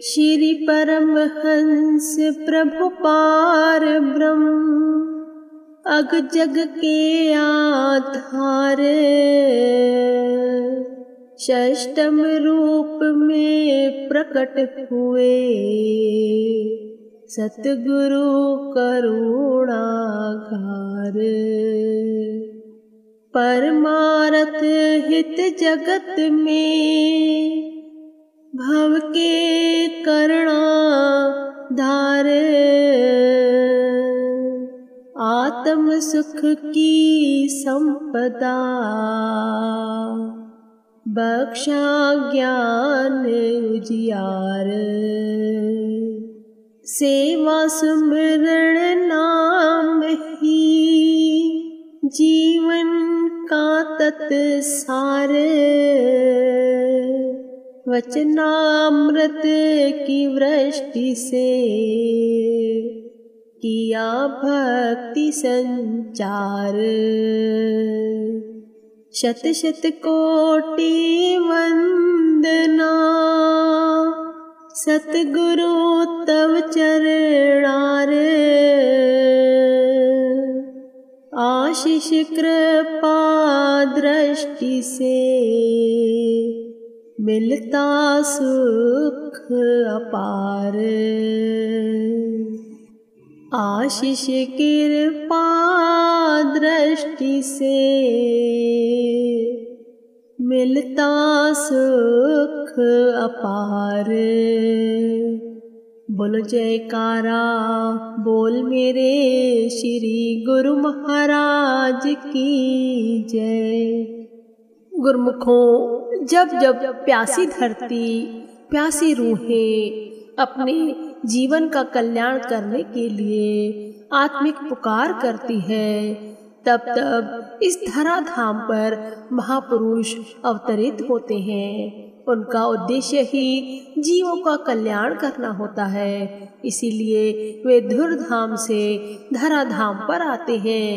श्री परमहंस प्रभु पार ब्रह्म अग जग के आधार, षष्टम रूप में प्रकट हुए सतगुरु करुणागार। परमारथ हित जगत में भव के करुणा धार, आत्म सुख की संपदा बख्शा ज्ञान उजियार। सेवा सुमिरण नाम ही जीवन का तत्सार, वचनामृत की वृष्टि से किया भक्ति संचार। शत शत कोटि वंदना सतगुरु तव चरणार, आशीष कृपा दृष्टि से मिलता सुख अपार। आशीष कृपा दृष्टि से मिलता सुख अपार। बोलो जयकारा बोल मेरे श्री गुरु महाराज की जय। गुरुमुखों, जब जब प्यासी धरती, प्यासी रूहें अपने जीवन का कल्याण करने के लिए आत्मिक पुकार करती है, तब तब इस धरा धाम पर महापुरुष अवतरित होते हैं। उनका उद्देश्य ही जीवों का कल्याण करना होता है, इसीलिए वे धुरधाम से धरा धाम पर आते हैं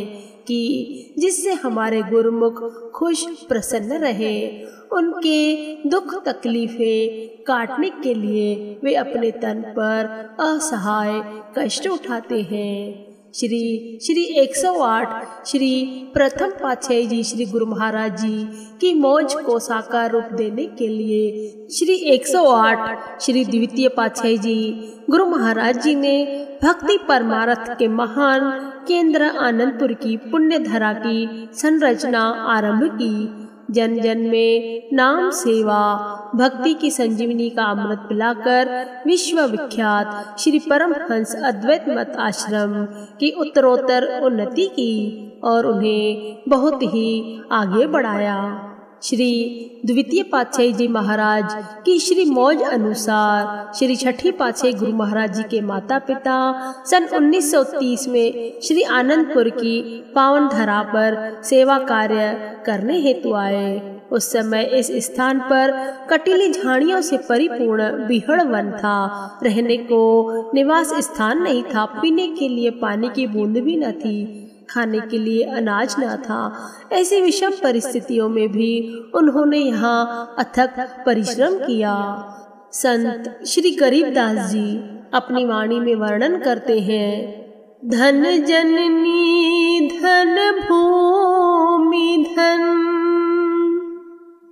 कि जिससे हमारे गुरुमुख खुश प्रसन्न रहे। उनके दुख तकलीफें काटने के लिए वे अपने तन पर असहाय कष्ट उठाते हैं। श्री 108 श्री प्रथम पातशाही जी श्री गुरु महाराज जी की मौज को साकार रूप देने के लिए श्री 108 श्री द्वितीय पातशाही जी गुरु महाराज जी ने भक्ति परमारथ के महान केंद्र आनंदपुर की पुण्य धरा की संरचना आरंभ की। जन जन में नाम सेवा भक्ति की संजीवनी का अमृत पिलाकर विश्व विख्यात श्री परमहंस अद्वैत मत आश्रम की उत्तरोत्तर उन्नति की और उन्हें बहुत ही आगे बढ़ाया। श्री द्वितीय पातशाही जी महाराज की श्री मौज अनुसार श्री छठी पातशाही गुरु महाराज जी के माता पिता सन 1930 में श्री आनंदपुर की पावन धरा पर सेवा कार्य करने हेतु आए। उस समय इस स्थान पर कटीली झाड़ियों से परिपूर्ण बिहड़ वन था। रहने को निवास स्थान नहीं था, पीने के लिए पानी की बूंद भी न थी, खाने के लिए अनाज न था। ऐसी विषम परिस्थितियों में भी उन्होंने यहाँ अथक परिश्रम किया। संत श्री गरीबदास जी अपनी वाणी में वर्णन करते हैं, धन जननी धन भूमि धन,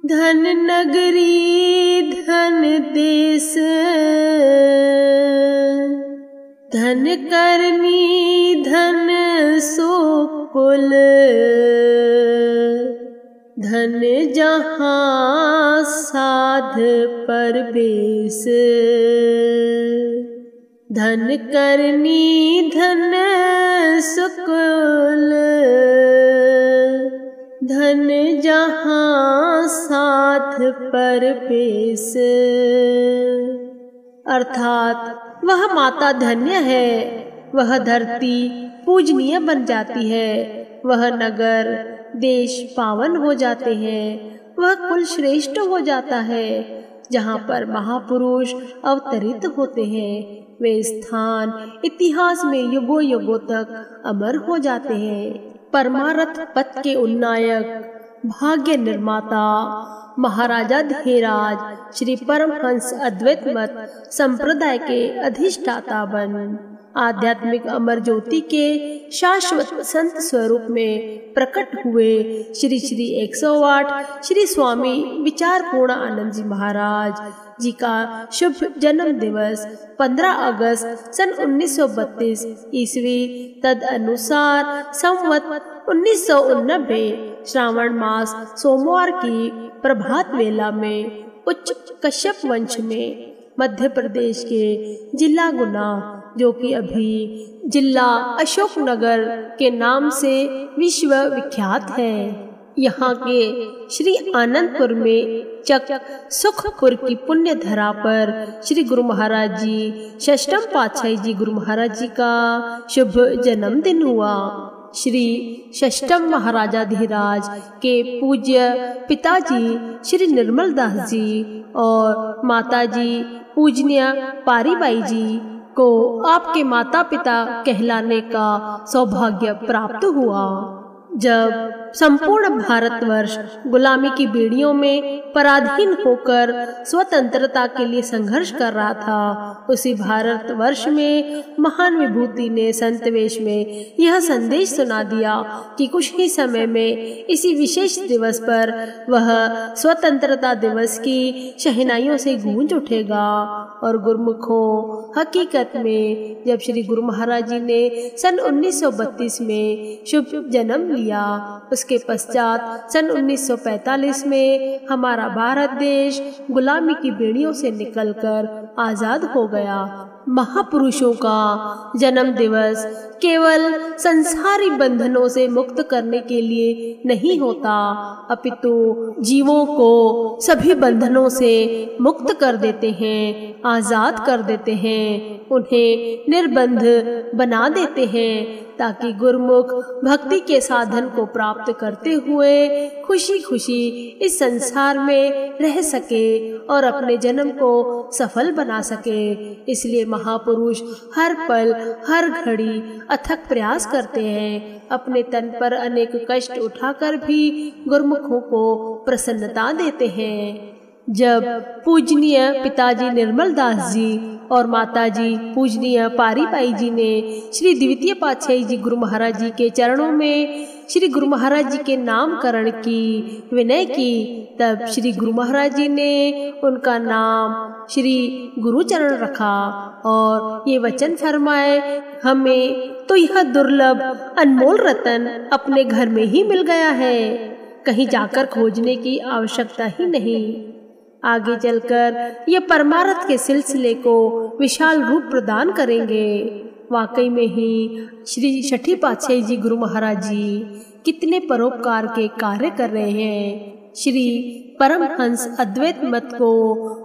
धन नगरी धन देश, धन करनी धन सुकुल, धन जहाँ साध परवेश, धन करनी धन सुकुल, धन जहाँ साध परवेश। अर्थात वह माता धन्य है, वह धरती पूजनीय बन जाती है, वह नगर देश पावन हो जाते हैं, वह कुल श्रेष्ठ हो जाता है। जहाँ पर महापुरुष अवतरित होते हैं, वे स्थान इतिहास में युगों युगों तक अमर हो जाते हैं। परमारथ पथ के उन्नायक भाग्य निर्माता महाराजा धीराज श्री परमहंस अद्वैत मत संप्रदाय के अधिष्ठाता बन आध्यात्मिक अमर ज्योति के शाश्वत संत स्वरूप में प्रकट हुए श्री श्री 108 श्री स्वामी विचारपूर्ण आनंद जी महाराज जी का शुभ जन्म दिवस 15 अगस्त सन 1932 ईस्वी तद अनुसार संवत 1989 श्रावण मास सोमवार की प्रभात वेला में उच्च कश्यप वंश में मध्य प्रदेश के जिला गुना, जो कि अभी जिला अशोकनगर के नाम से विश्व विख्यात है, यहाँ के श्री आनंदपुर में चक सुखपुर की पुण्य धरा पर श्री गुरु महाराज जी षष्ठम पातशाही जी गुरु महाराज जी का शुभ जन्मदिन हुआ। श्री षष्ठम महाराजा धीराज के पूज्य पिताजी श्री निर्मल दास जी और माताजी पूजनीय पारीबाई जी को आपके माता पिता कहलाने का सौभाग्य प्राप्त हुआ। जब संपूर्ण भारतवर्ष गुलामी की बेड़ियों में पराधीन होकर स्वतंत्रता के लिए संघर्ष कर रहा था, उसी भारतवर्ष में महान विभूति ने संत वेश में यह संदेश सुना दिया कि कुछ ही समय में इसी विशेष दिवस पर वह स्वतंत्रता दिवस की शहनाइयों से गूंज उठेगा। और गुरुमुखों, हकीकत में जब श्री गुरु महाराज जी ने सन 1932 में शुभ जन्म लिया, उसके पश्चात सन 1945 में हमारा भारत देश गुलामी की बेड़ियों से निकलकर आजाद हो गया। महापुरुषों का जन्म दिवस केवल संसारी बंधनों से मुक्त करने के लिए नहीं होता, अपितु जीवों को सभी बंधनों से मुक्त कर देते हैं, आजाद कर देते हैं, उन्हें निर्बंध बना देते हैं, ताकि गुरुमुख भक्ति के साधन को प्राप्त करते हुए खुशी खुशी इस संसार में रह सके और अपने जन्म को सफल बना सके। इसलिए महापुरुष हर पल हर घड़ी अथक प्रयास करते हैं, अपने तन पर अनेक कष्ट उठाकर भी गुरुमुखों को प्रसन्नता देते हैं। जब पूजनीय पिताजी निर्मल दास जी और माताजी पूजनीय पारीबाई जी ने श्री द्वितीय पातशाही जी गुरु महाराज जी के चरणों में श्री गुरु महाराज जी के नामकरण की विनय की, तब श्री गुरु महाराज जी ने उनका नाम श्री गुरुचरण रखा और ये वचन फरमाए, हमें तो यह दुर्लभ अनमोल रतन अपने घर में ही मिल गया है, कहीं जाकर खोजने की आवश्यकता ही नहीं। आगे चलकर ये परमार्थ के सिलसिले को विशाल रूप प्रदान करेंगे। वाकई में ही श्री छठी पातशाही जी गुरु महाराज जी कितने परोपकार के कार्य कर रहे हैं। श्री परमहंस अद्वैत मत को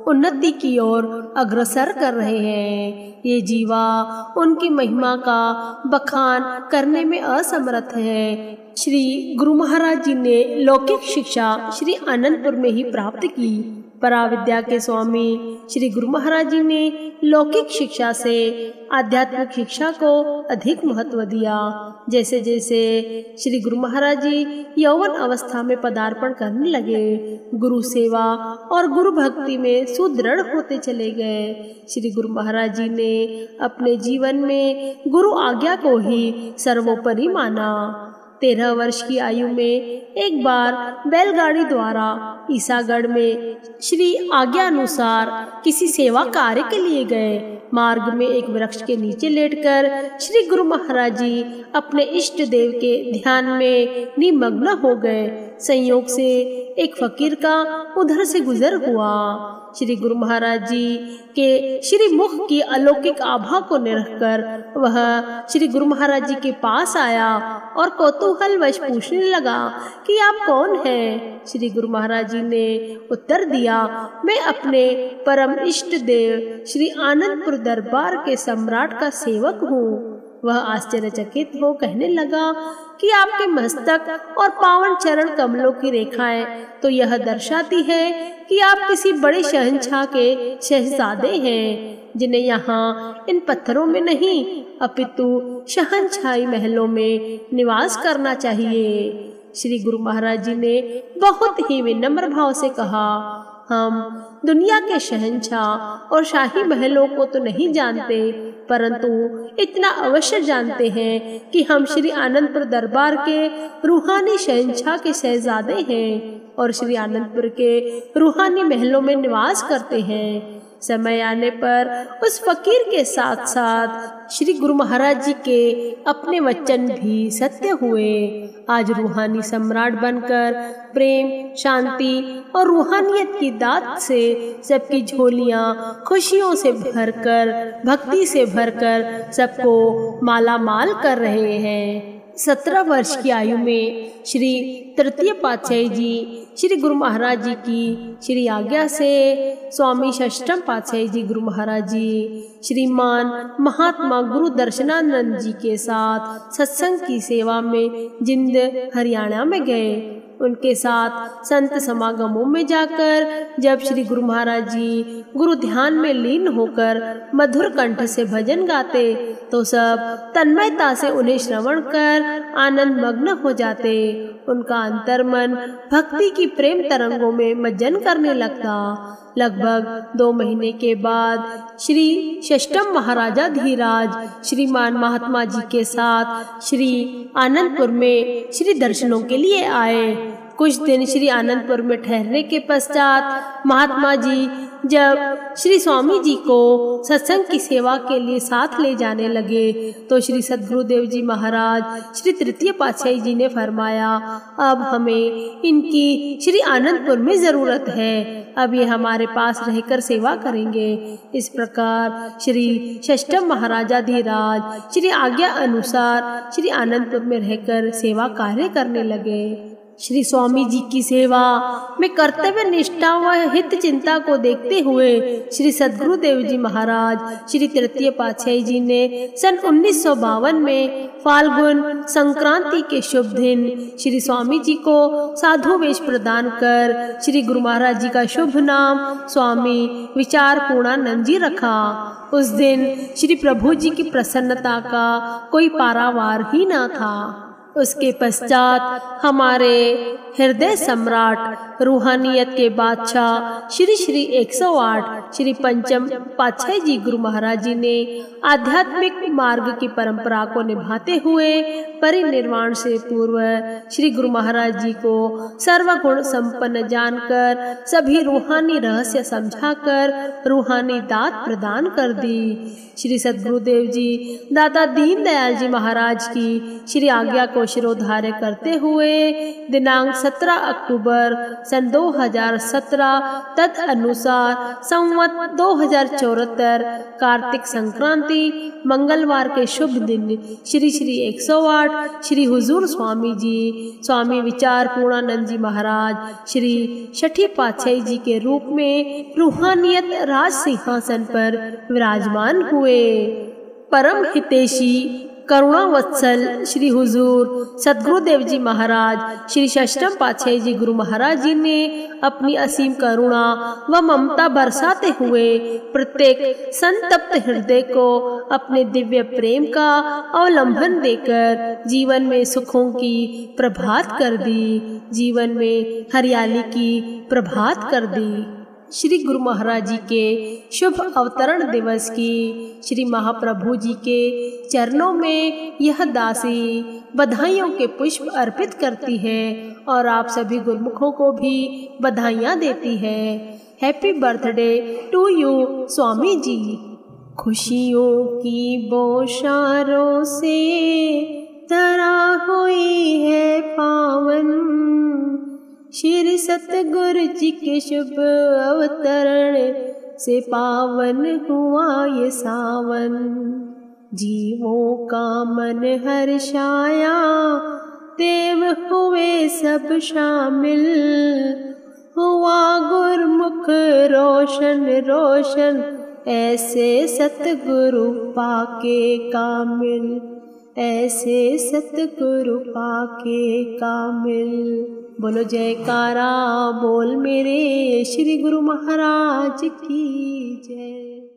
उन्नति की ओर अग्रसर कर रहे हैं। ये जीवा उनकी महिमा का बखान करने में असमर्थ है। श्री गुरु महाराज जी ने लौकिक शिक्षा श्री आनंदपुर में ही प्राप्त की। पराविद्या के स्वामी श्री गुरु महाराज जी ने लौकिक शिक्षा से आध्यात्मिक शिक्षा को अधिक महत्व दिया। जैसे जैसे श्री गुरु महाराज जी यौवन अवस्था में पदार्पण करने लगे, गुरु सेवा और गुरु भक्ति में सुदृढ़ होते चले गए। श्री गुरु महाराज जी ने अपने जीवन में गुरु आज्ञा को ही सर्वोपरि माना। 13 वर्ष की आयु में एक बार बैलगाड़ी द्वारा ईसागढ़ में श्री आज्ञा अनुसार किसी सेवा कार्य के लिए गए। मार्ग में एक वृक्ष के नीचे लेटकर श्री गुरु महाराज जी अपने इष्ट देव के ध्यान में निमग्न हो गए। संयोग से एक फकीर का उधर से गुजर हुआ। श्री गुरु महाराज जी के श्री मुख की अलौकिक आभा को निरखकर वह श्री गुरु महाराज जी के पास आया और कौतूहलवश पूछने लगा कि आप कौन हैं? श्री गुरु महाराज जी ने उत्तर दिया, मैं अपने परम इष्ट देव श्री आनंदपुर दरबार के सम्राट का सेवक हूँ। वह आश्चर्यचकित हो कहने लगा कि आपके मस्तक और पावन चरण कमलों की रेखाएं तो यह दर्शाती है कि आप किसी बड़े शहंशाह के शहजादे हैं, जिन्हें यहाँ इन पत्थरों में नहीं अपितु शहंशाही महलों में निवास करना चाहिए। श्री गुरु महाराज जी ने बहुत ही विनम्र भाव से कहा, हम दुनिया के शहंशाह और शाही महलों को तो नहीं जानते, परंतु इतना अवश्य जानते हैं कि हम श्री आनंदपुर दरबार के रूहानी शहंशाह के शहजादे हैं और श्री आनंदपुर के रूहानी महलों में निवास करते हैं। समय आने पर उस फकीर के साथ साथ श्री गुरु महाराज जी के अपने वचन भी सत्य हुए। आज रूहानी सम्राट बनकर प्रेम, शांति और रूहानियत की दात से सबकी झोलियां खुशियों से भरकर, भक्ति से भरकर सबको माला माल कर रहे हैं। 17 वर्ष की आयु में श्री तृतीय पातशाही जी श्री गुरु महाराज जी की श्री आज्ञा से स्वामी षष्ठम पातशाही जी गुरु महाराज जी श्रीमान महात्मा गुरु दर्शनानंद जी के साथ सत्संग की सेवा में जिंद हरियाणा में गए। उनके साथ संत समागमों में जाकर जब श्री गुरु महाराज जी गुरु ध्यान में लीन होकर मधुर कंठ से भजन गाते तो सब तन्मयता से उन्हें श्रवण कर आनंद मग्न हो जाते। उनका अंतर्मन भक्ति की प्रेम तरंगों में मज्जन करने लगता। लगभग 2 महीने के बाद श्री षष्ठम महाराजा धीराज श्रीमान महात्मा जी के साथ श्री आनंदपुर में श्री दर्शनों के लिए आए। कुछ दिन श्री आनंदपुर में ठहरने के पश्चात महात्मा जी जब श्री स्वामी जी को सत्संग की सेवा के लिए साथ ले जाने लगे तो श्री सद्गुरुदेव जी महाराज श्री तृतीय पातशाही जी ने फरमाया, अब हमें इनकी श्री आनंदपुर में जरूरत है, अब ये हमारे पास रहकर सेवा करेंगे। इस प्रकार श्री षष्ठम महाराजा धीराज श्री आज्ञा अनुसार श्री आनंदपुर में रहकर सेवा कार्य करने लगे। श्री स्वामी जी की सेवा में कर्तव्य निष्ठा व हित चिंता को देखते हुए श्री सद्गुरुदेव जी महाराज श्री तृतीय पातशाही जी ने सन 1952 में फाल्गुन संक्रांति के शुभ दिन श्री स्वामी जी को साधु वेश प्रदान कर श्री गुरु महाराज जी का शुभ नाम स्वामी विचार पूर्णानंद जी रखा। उस दिन श्री प्रभु जी की प्रसन्नता का कोई पारावार ही न था। उसके पश्चात हमारे हृदय सम्राट रूहानियत के बादशाह श्री श्री 108 श्री पंचम पातशाही जी गुरु महाराज जी ने आध्यात्मिक मार्ग की परंपरा को निभाते हुए परिनिर्वाण से पूर्व श्री गुरु महाराज जी को सर्वगुण संपन्न जानकर सभी रूहानी रहस्य समझाकर रूहानी दात प्रदान कर दी। श्री सद्गुरुदेव जी दादा दीन दयाल जी महाराज की श्री आज्ञा को शिरोधार्य करते हुए दिनांक 17 अक्टूबर सन 2017 तद अनुसार संवत 2074 कार्तिक संक्रांति मंगलवार के शुभ दिन श्री श्री 108 श्री हुजूर स्वामी जी स्वामी विचार पूर्णानंद जी महाराज श्री छठी पातशाही जी के रूप में रूहानियत राज सिंहासन पर विराजमान हुए। परम हितैषी करुणा वत्सल श्री हुजूर सद्गुरुदेव जी महाराज श्री षष्ठम पातशाही जी गुरु महाराज जी ने अपनी असीम करुणा व ममता बरसाते हुए प्रत्येक संतप्त हृदय को अपने दिव्य प्रेम का अवलंबन देकर जीवन में सुखों की प्रभात कर दी, जीवन में हरियाली की प्रभात कर दी। श्री गुरु महाराज जी के शुभ अवतरण दिवस की श्री महाप्रभु जी के चरणों में यह दासी बधाइयों के पुष्प अर्पित करती है और आप सभी गुरुमुखों को भी बधाइयाँ देती है। Happy birthday to you Swami ji. खुशियों की बौछारों से तरा हुई है पावन श्री सतगुरु जी के शुभ अवतरण से पावन हुआ ये सावन। जीवों का मन हर्षाया देव हुए सब शामिल हुआ गुरमुख रोशन रोशन ऐसे सतगुरु पाके कामिल ऐसे सतगुरु पाके कामिल। बोलो जयकारा बोल मेरे श्री गुरु महाराज की जय।